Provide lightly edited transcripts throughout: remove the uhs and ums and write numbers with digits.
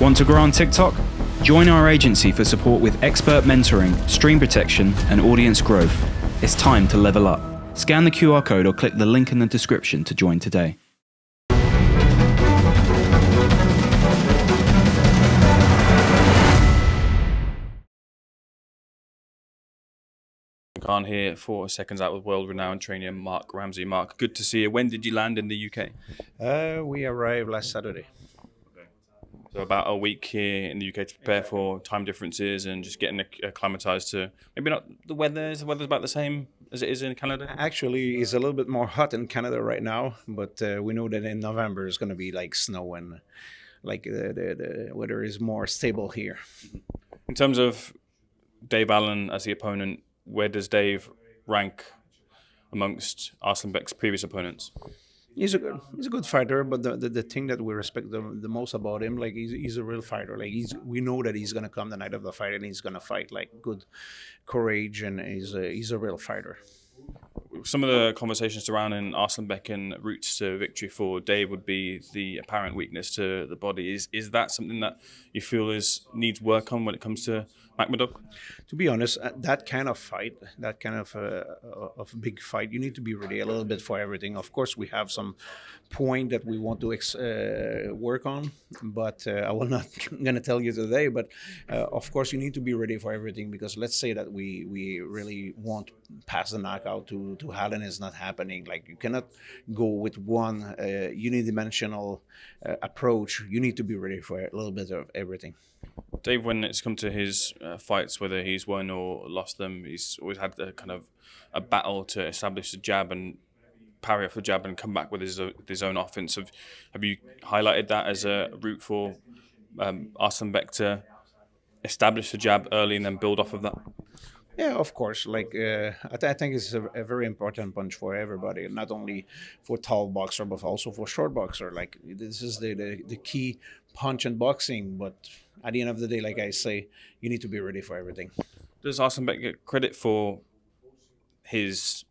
Want to grow on TikTok? Join our agency for support with expert mentoring, stream protection, and audience growth. It's time to level up. Scan the QR code or click the link in the description to join today. Khan here for Seconds Out with world-renowned trainer Marc Ramsey. Marc, good to see you. When did you land in the UK? We arrived last Saturday. So about a week here in the UK to prepare for time differences and just getting acclimatized to maybe not the weather. Is the weather about the same as it is in Canada? Actually, it's a little bit more hot in Canada right now, but we know that in November it's going to be like snow and like the weather is more stable here. In terms of Dave Allen as the opponent, where does Dave rank amongst Arslanbek's previous opponents? He's a good fighter, but the thing that we respect the most about him, like he's a real fighter. Like we know that he's gonna come the night of the fight and he's gonna fight like good courage, and he's a real fighter. Some of the conversations surrounding Arslanbek and routes to victory for Dave would be the apparent weakness to the body. Is that something that you feel needs work on when it comes to Makhmudov? To be honest, that kind of fight, that kind of big fight, you need to be ready a little bit for everything. Of course, we have some point that we want to work on, but I will not going to tell you today. But of course, you need to be ready for everything, because let's say that we really want pass the knockout to Allen is not happening. Like you cannot go with one unidimensional approach. You need to be ready for a little bit of everything. Dave, when it's come to his fights, whether he's won or lost them, he's always had a battle to establish the jab and parry off the jab and come back with his own offense. Have you highlighted that as a route for Arslanbek to establish the jab early and then build off of that? Yeah, of course. Like I think it's a very important punch for everybody, not only for tall boxer but also for short boxer. Like this is the key punch in boxing. But at the end of the day, like I say, you need to be ready for everything. Does Arslanbek get credit for his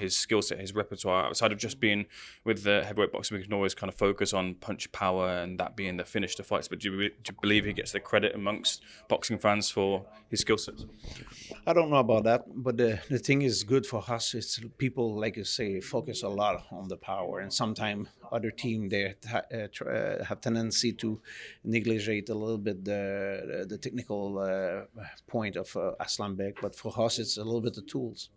skill set, his repertoire, outside of just being with the heavyweight boxing? We can always kind of focus on punch power and that being the finish to fights, but do you believe he gets the credit amongst boxing fans for his skill sets? I don't know about that, but the thing is good for us. It's people, like you say, focus a lot on the power, and sometimes other team they have tendency to negligate a little bit the technical point of Arslanbek, but for us it's a little bit the tools.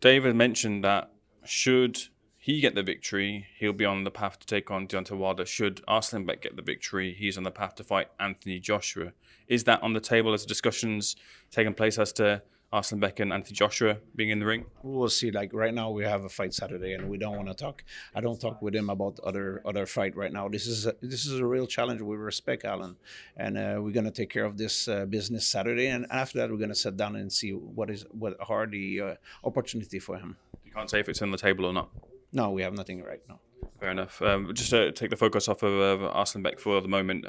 David mentioned that should he get the victory, he'll be on the path to take on Deontay Wilder. Should Arslanbek get the victory, he's on the path to fight Anthony Joshua. Is that on the table as discussions taking place as to Arslanbek and Anthony Joshua being in the ring? We'll see. Like right now, we have a fight Saturday, and we don't want to talk. I don't talk with him about other fight right now. This is a real challenge. We respect Allen, and we're gonna take care of this business Saturday. And after that, we're gonna sit down and see what are the opportunity for him. You can't say if it's on the table or not. No, we have nothing right now. Fair enough. Just to take the focus off of Arslanbek for the moment,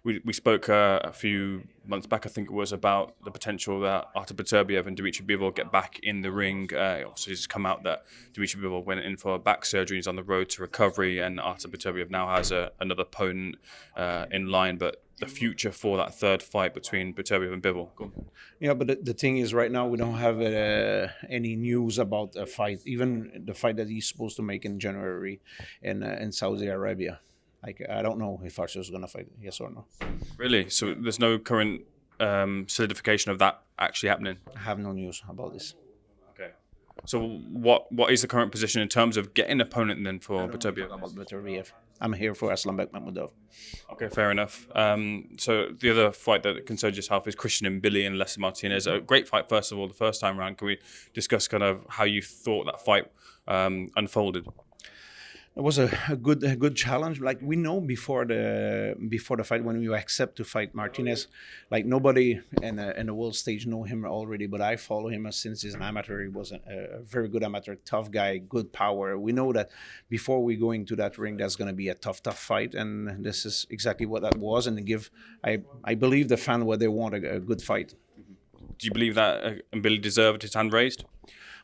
we spoke a few months back, I think it was, about the potential that Artur Beterbiev and Bivol get back in the ring. Obviously, it's come out that Bivol went in for back surgery, he's on the road to recovery, and Artur Beterbiev now has another opponent in line. But the future for that third fight between Beterviev and Bivol? Yeah, but the thing is, right now we don't have any news about a fight, even the fight that he's supposed to make in January in Saudi Arabia. Like, I don't know if Artur is going to fight, yes or no. Really? So there's no current solidification of that actually happening? I have no news about this. Okay. So what is the current position in terms of getting an opponent then for Beterbiev? About Beterviev. I'm here for Arslanbek Makhmudov. Okay, fair enough. So the other fight that concerns yourself is Christian Mbilli and Leslie Martinez. A great fight, first of all, the first time around. Can we discuss kind of how you thought that fight unfolded? It was a good challenge. Like we know before the fight, when we accept to fight Martinez, like nobody in the world stage know him already, but I follow him since he's an amateur. He was a very good amateur, tough guy, good power. We know that before we go into that ring, that's going to be a tough fight, and this is exactly what that was. And I believe the fan what they want, a good fight. Do you believe that Mbilli deserved his hand raised?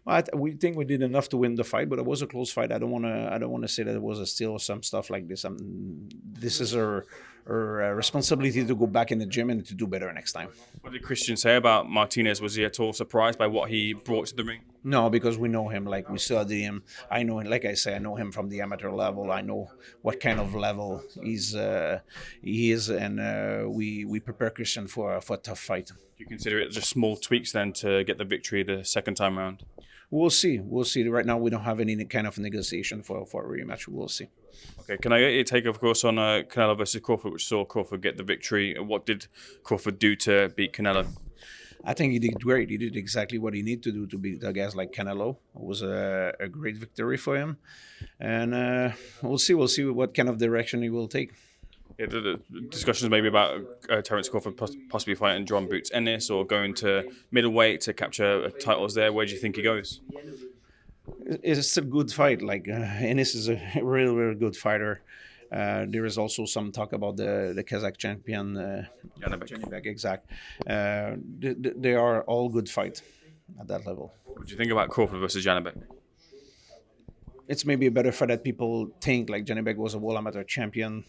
Well, we think we did enough to win the fight, but it was a close fight. I don't want to say that it was a steal or some stuff like this. This is a responsibility to go back in the gym and to do better next time. What did Christian say about Martinez? Was he at all surprised by what he brought to the ring? No, because we know him, like we study him. I know him, like I say, I know him from the amateur level. I know what kind of level he is, and we prepare Christian for a tough fight. Do you consider it just small tweaks then to get the victory the second time round? We'll see. Right now, we don't have any kind of negotiation for a rematch. We'll see. Okay, can I get your take, of course, on Canelo versus Crawford, which saw Crawford get the victory? What did Crawford do to beat Canelo? I think he did great. He did exactly what he needed to do to beat the guys like Canelo. It was a great victory for him. And we'll see what kind of direction he will take. Yeah, the discussions maybe about Terence Crawford possibly fighting John Boots Ennis or going to middleweight to capture titles there. Where do you think he goes? It's a good fight. Like Ennis is a really, really good fighter. There is also some talk about the Kazakh champion, Janibek, exact. They are all good fights at that level. What do you think about Crawford versus Janibek? It's maybe a better fight that people think. Like Janibek was a world amateur champion,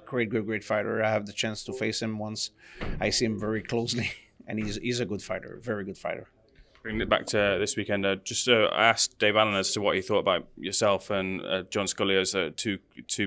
great fighter. I have the chance to face him once. I see him very closely, and he's a good fighter, very good fighter. Bringing it back to this weekend, I asked Dave Allen as to what he thought about yourself and John Scully as two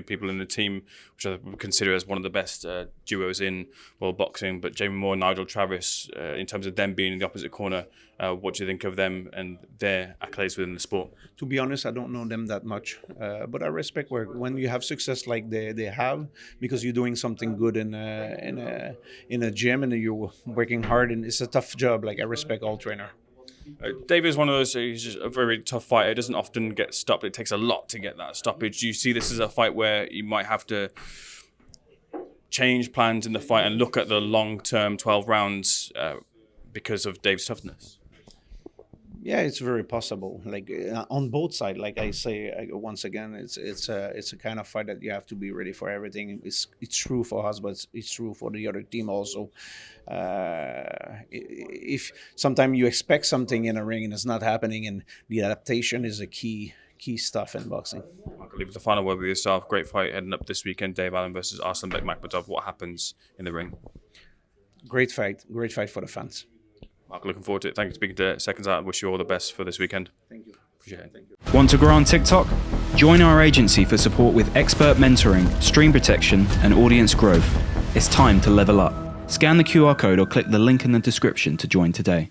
people in the team, which I would consider as one of the best duos in world boxing. But Jamie Moore and Nigel Travis, in terms of them being in the opposite corner, what do you think of them and their accolades within the sport? To be honest, I don't know them that much, but I respect when you have success like they have, because you're doing something good in a gym and you're working hard, and it's a tough job. Like I respect all trainer. Dave is one of those, he's just a very tough fighter. He doesn't often get stopped. It takes a lot to get that stoppage. Do you see this as a fight where you might have to change plans in the fight and look at the long-term 12 rounds because of Dave's toughness? Yeah, it's very possible. Like on both sides, like I say once again, it's a kind of fight that you have to be ready for everything. It's true for us, but it's true for the other team also. If sometimes you expect something in a ring and it's not happening, and the adaptation is a key stuff in boxing. I'll leave the final word with yourself. Great fight heading up this weekend. Dave Allen versus Arslanbek Makhmudov. What happens in the ring? Great fight for the fans. Mark, looking forward to it. Thank you for speaking to Seconds Out. Wish you all the best for this weekend. Thank you. Appreciate it. Thank you. Want to grow on TikTok? Join our agency for support with expert mentoring, stream protection, and audience growth. It's time to level up. Scan the QR code or click the link in the description to join today.